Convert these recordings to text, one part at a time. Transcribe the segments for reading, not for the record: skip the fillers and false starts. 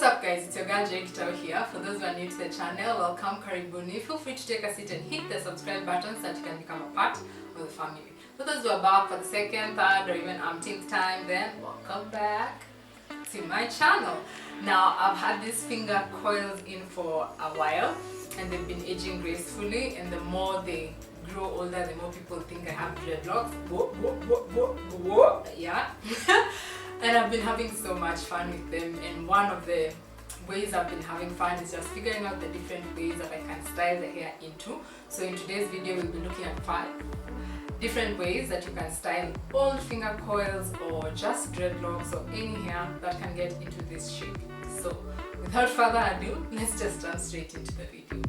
What's up guys, it's your girl Jake here. For those who are new to the channel, welcome, karibuni. Feel free to take a seat and hit the subscribe button so that you can become a part of the family. For those who are back for the second, third or even umpteenth time, then welcome back to my channel. Now I've had these finger coils in for a while and they've been aging gracefully, and the more they grow older, the more people think I have dreadlocks. Yeah. And I've been having so much fun with them, and one of the ways I've been having fun is just figuring out the different ways that I can style the hair into. So in today's video we'll be looking at 5 different ways that you can style old finger coils or just dreadlocks or any hair that can get into this shape. So without further ado, let's just jump straight into the video.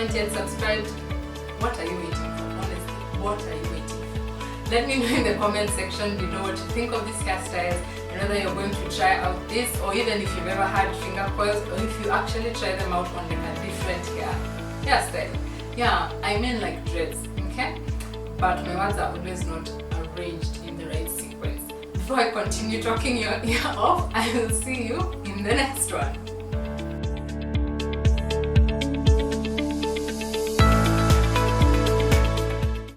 haven't yet subscribed, what are you waiting for? Honestly, what are you waiting for? Let me know in the comment section below what you think of these hairstyles, and whether you're going to try out this, or even if you've ever had finger coils, or if you actually try them out on like a different hairstyle. Yeah, I mean like dreads, okay? But my words are always not arranged in the right sequence. Before I continue talking your ear off, I will see you in the next one.